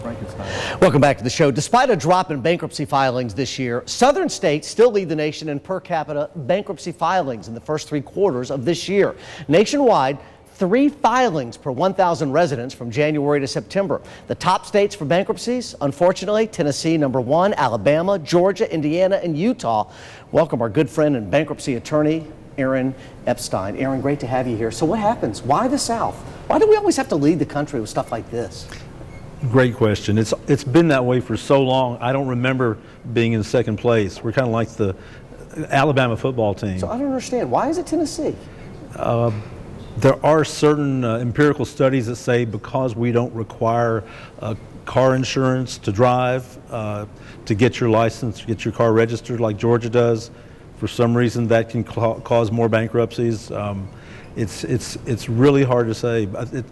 Frankenstein. Welcome back to the show. Despite a drop in bankruptcy filings this year, southern states still lead the nation in per capita bankruptcy filings in the first 3 quarters of this year. Nationwide, 3 filings per 1,000 residents from January to September. The top states for bankruptcies, unfortunately, Tennessee #1, Alabama, Georgia, Indiana, and Utah. Welcome our good friend and bankruptcy attorney, Aaron Epstein. Aaron, great to have you here. So what happens? Why the South? Why do we always have to lead the country with stuff like this? Great question. It's been that way for so long. I don't remember being in second place. We're kind of like the Alabama football team. So I don't understand. Why is it Tennessee? There are certain empirical studies that say because we don't require car insurance to drive, to get your license, to get your car registered like Georgia does, for some reason that can cause more bankruptcies. It's really hard to say.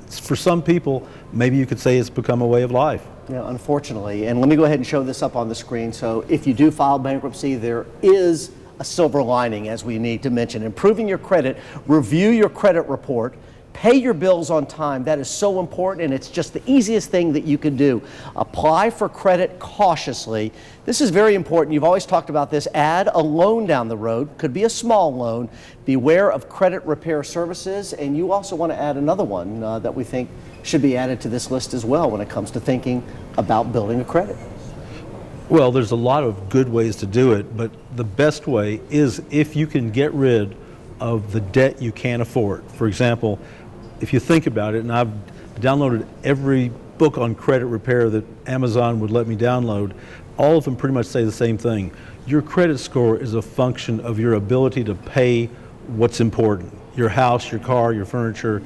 For some people, maybe you could say it's become a way of life. Yeah, unfortunately. And let me go ahead and show this up on the screen. So if you do file bankruptcy, there is a silver lining, as we need to mention. Improving your credit, review your credit report, pay your bills on time. That is so important, and it's just the easiest thing that you can do. Apply for credit cautiously. This is very important. You've always talked about this. Add a loan down the road. Could be a small loan. Beware of credit repair services. And you also want to add another one that we think should be added to this list as well when it comes to thinking about building a credit. Well, there's a lot of good ways to do it, but the best way is if you can get rid of the debt you can't afford. For example, if you think about it, and I've downloaded every book on credit repair that Amazon would let me download, all of them pretty much say the same thing. Your credit score is a function of your ability to pay what's important. Your house, your car, your furniture.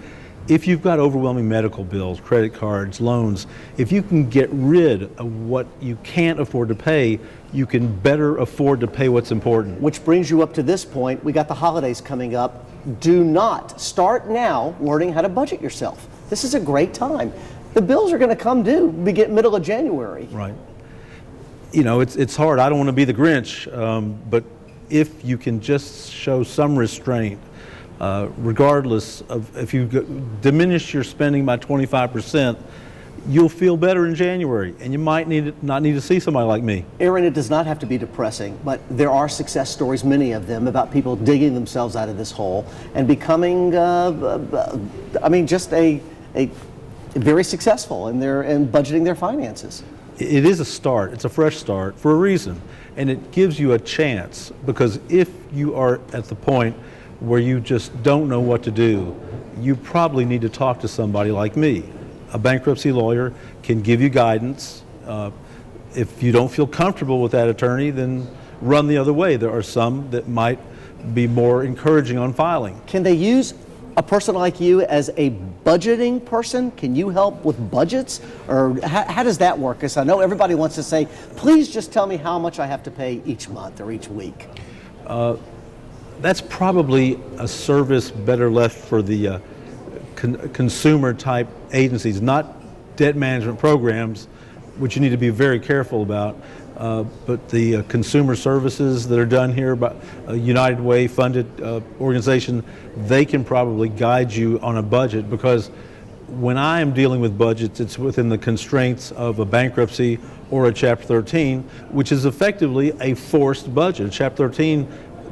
If you've got overwhelming medical bills, credit cards, loans, if you can get rid of what you can't afford to pay, you can better afford to pay what's important. Which brings you up to this point. We got the holidays coming up. Do not start now learning how to budget yourself. This is a great time. The bills are going to come due middle of January. Right. You know, it's hard. I don't want to be the Grinch, but if you can just show some restraint, regardless of if you diminish your spending by 25%, you'll feel better in January, and you might not need to see somebody like me. Aaron, it does not have to be depressing, but there are success stories, many of them, about people digging themselves out of this hole and becoming, just a very successful in budgeting their finances. It is a start. It's a fresh start for a reason, and it gives you a chance, because if you are at the point where you just don't know what to do, you probably need to talk to somebody like me. A bankruptcy lawyer can give you guidance. If you don't feel comfortable with that attorney, then run the other way. There are some that might be more encouraging on filing. Can they use a person like you as a budgeting person? Can you help with budgets? Or how does that work? Because I know everybody wants to say, please just tell me how much I have to pay each month or each week. That's probably a service better left for the consumer type agencies, not debt management programs, which you need to be very careful about, but the consumer services that are done here by a United Way funded organization, they can probably guide you on a budget, because when I am dealing with budgets, it's within the constraints of a bankruptcy or a Chapter 13, which is effectively a forced budget. Chapter 13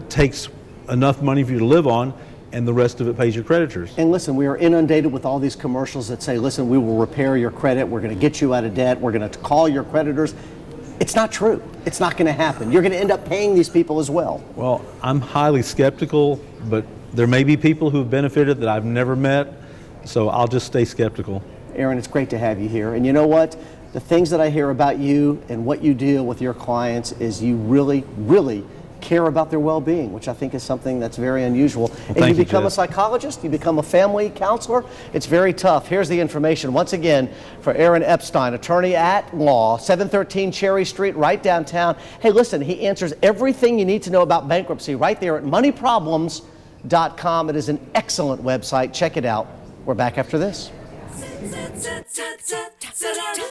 takes enough money for you to live on, and the rest of it pays your creditors. And listen, we are inundated with all these commercials that say, listen, we will repair your credit, we're going to get you out of debt, we're going to call your creditors. It's not true. It's not going to happen. You're going to end up paying these people as well. Well, I'm highly skeptical, but there may be people who have benefited that I've never met, so I'll just stay skeptical. Aaron, it's great to have you here. And you know what? The things that I hear about you and what you deal with your clients is you really, really care about their well-being, which I think is something that's very unusual. Well, and you become Jeff. a psychologist, you become a family counselor. It's very tough. Here's the information once again for Aaron Epstein, attorney at law, 713 Cherry Street, right downtown. Hey, listen, he answers everything you need to know about bankruptcy right there at moneyproblems.com. It is an excellent website. Check it out. We're back after this.